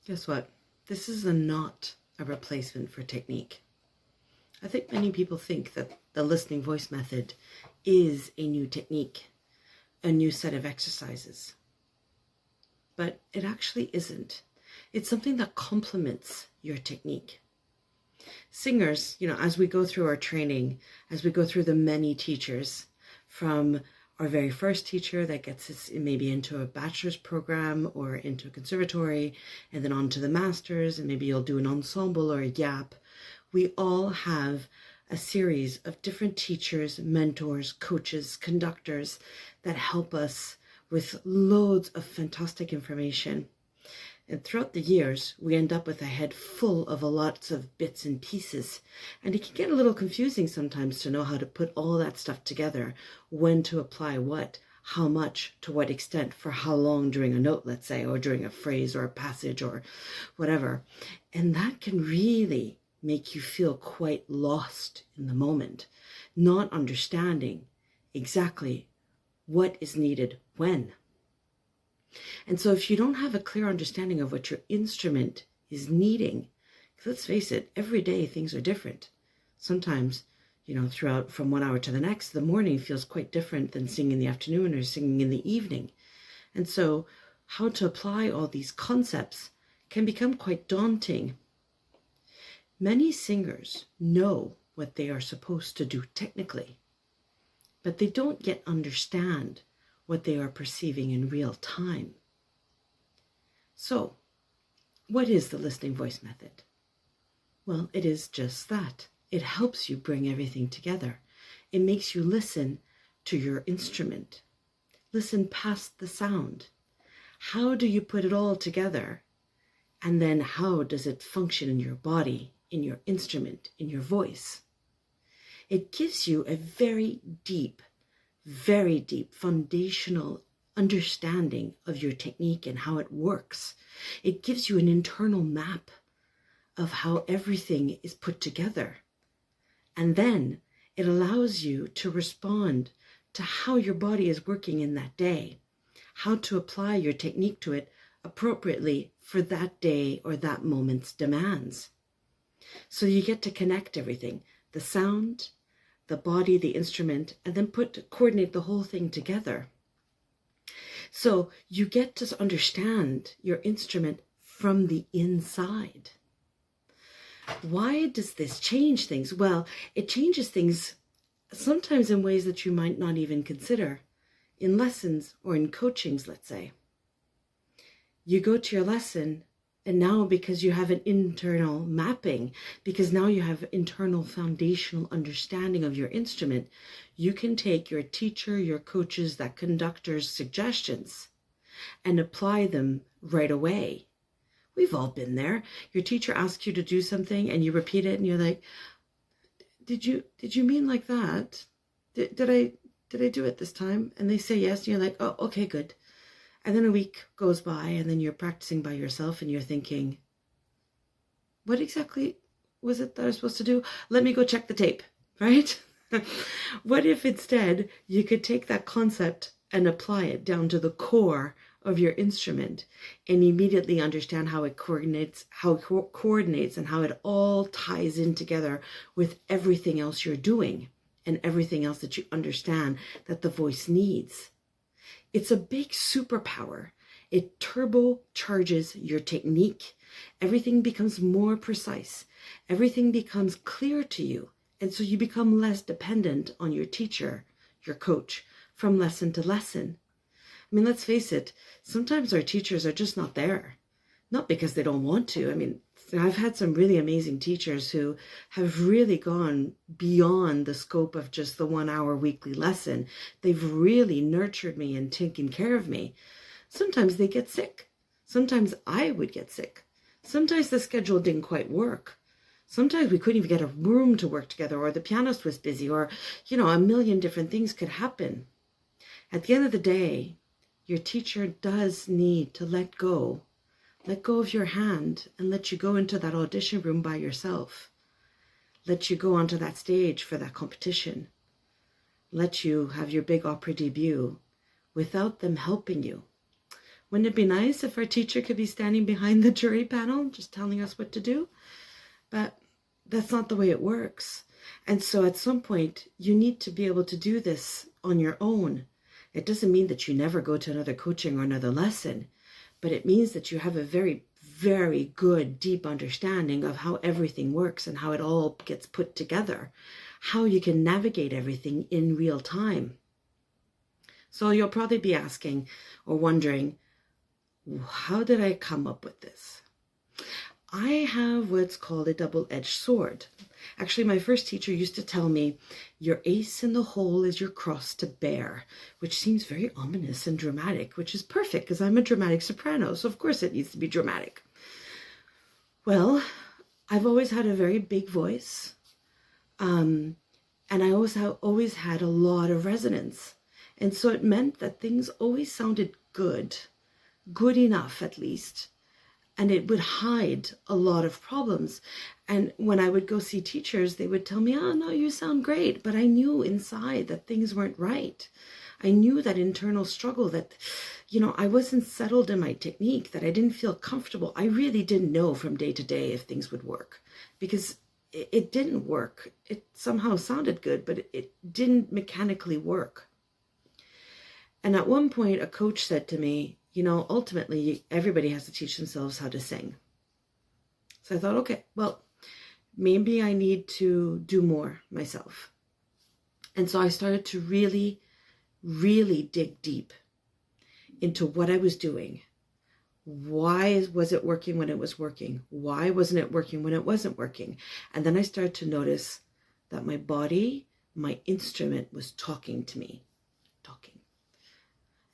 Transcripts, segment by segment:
Guess what? This is not a replacement for technique. I think many people think that the listening voice method is a new technique, a new set of exercises. But it actually isn't. It's something that complements your technique. Singers, as we go through our training, as we go through the many teachers, from our very first teacher that gets us maybe into a bachelor's program or into a conservatory, and then on to the master's, and maybe you'll do an ensemble or a gap. We all have a series of different teachers, mentors, coaches, conductors that help us with loads of fantastic information. And throughout the years, we end up with a head full of lots of bits and pieces. And it can get a little confusing sometimes to know how to put all that stuff together, when to apply what, how much, to what extent, for how long during a note, let's say, or during a phrase or a passage or whatever. And that can really make you feel quite lost in the moment, not understanding exactly what is needed when. And so if you don't have a clear understanding of what your instrument is needing, let's face it, every day things are different. Sometimes, throughout from 1 hour to the next, the morning feels quite different than singing in the afternoon or singing in the evening. And so how to apply all these concepts can become quite daunting. Many singers know what they are supposed to do technically, but they don't yet understand what they are perceiving in real time. So, what is the listening voice method? Well, it is just that. It helps you bring everything together. It makes you listen to your instrument. Listen past the sound. How do you put it all together? And then how does it function in your body, in your instrument, in your voice? It gives you a very deep foundational understanding of your technique and how it works. It gives you an internal map of how everything is put together. And then it allows you to respond to how your body is working in that day, how to apply your technique to it appropriately for that day or that moment's demands. So you get to connect everything, the sound, the body, the instrument, and then coordinate the whole thing together. So you get to understand your instrument from the inside. Why does this change things? Well, it changes things sometimes in ways that you might not even consider. In lessons or in coachings, let's say. You go to your lesson, and now because you have an internal mapping, because now you have internal foundational understanding of your instrument, you can take your teacher, your coaches, that conductor's suggestions and apply them right away. We've all been there. Your teacher asks you to do something and you repeat it and you're like, did you mean like that? Did I do it this time? And they say yes, and you're like, oh, okay, good. And then a week goes by and then you're practicing by yourself and you're thinking, what exactly was it that I was supposed to do? Let me go check the tape, right? What if instead you could take that concept and apply it down to the core of your instrument and immediately understand how it coordinates, and how it all ties in together with everything else you're doing and everything else that you understand that the voice needs. It's a big superpower. It turbocharges your technique. Everything becomes more precise. Everything becomes clear to you. And so you become less dependent on your teacher, your coach, from lesson to lesson. I mean, let's face it, sometimes our teachers are just not there. Not because they don't want to. I mean, I've had some really amazing teachers who have really gone beyond the scope of just the 1 hour weekly lesson. They've really nurtured me and taken care of me. Sometimes they get sick. Sometimes I would get sick. Sometimes the schedule didn't quite work. Sometimes we couldn't even get a room to work together, or the pianist was busy, or, a million different things could happen. At the end of the day, your teacher does need to let go of your hand and let you go into that audition room by yourself. Let you go onto that stage for that competition. Let you have your big opera debut without them helping you, Wouldn't it be nice if our teacher could be standing behind the jury panel just telling us what to do? But that's not the way it works. And so at some point, you need to be able to do this on your own. It doesn't mean that you never go to another coaching or another lesson, but it means that you have a very, very good, deep understanding of how everything works and how it all gets put together, how you can navigate everything in real time. So you'll probably be asking or wondering, how did I come up with this? I have what's called a double-edged sword. Actually, my first teacher used to tell me, your ace in the hole is your cross to bear, which seems very ominous and dramatic, which is perfect because I'm a dramatic soprano, so of course it needs to be dramatic. Well, I've always had a very big voice, and I always had a lot of resonance. And so it meant that things always sounded good enough at least. And it would hide a lot of problems. And when I would go see teachers, they would tell me, oh, no, you sound great. But I knew inside that things weren't right. I knew that internal struggle that, I wasn't settled in my technique, that I didn't feel comfortable. I really didn't know from day to day if things would work because it didn't work. It somehow sounded good, but it didn't mechanically work. And at one point, a coach said to me, ultimately, everybody has to teach themselves how to sing. So I thought, okay, well, maybe I need to do more myself. And so I started to really, really dig deep into what I was doing. Why was it working when it was working? Why wasn't it working when it wasn't working? And then I started to notice that my body, my instrument was talking to me,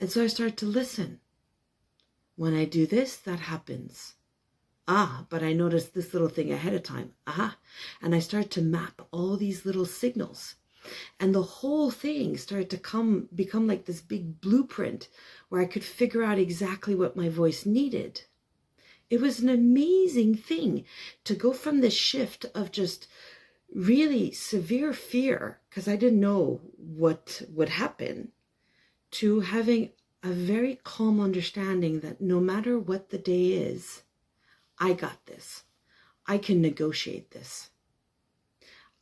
And so I started to listen. When I do this, that happens. But I noticed this little thing ahead of time. And I started to map all these little signals. And the whole thing started to become like this big blueprint where I could figure out exactly what my voice needed. It was an amazing thing to go from this shift of just really severe fear, because I didn't know what would happen, to having a very calm understanding that no matter what the day is, I got this. I can negotiate this.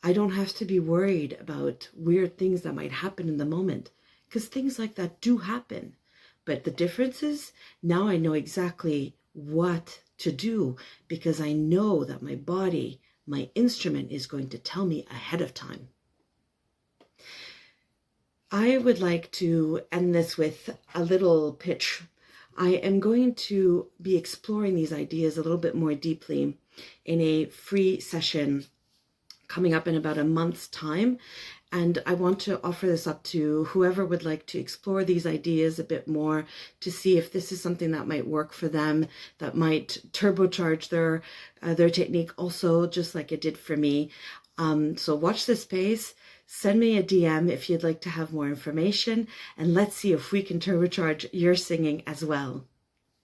I don't have to be worried about weird things that might happen in the moment, because things like that do happen. But the difference is now I know exactly what to do because I know that my body, my instrument is going to tell me ahead of time. I would like to end this with a little pitch. I am going to be exploring these ideas a little bit more deeply in a free session coming up in about a month's time. And I want to offer this up to whoever would like to explore these ideas a bit more to see if this is something that might work for them, that might turbocharge their technique also, just like it did for me. So watch this space. Send me a DM if you'd like to have more information, and let's see if we can turbocharge your singing as well.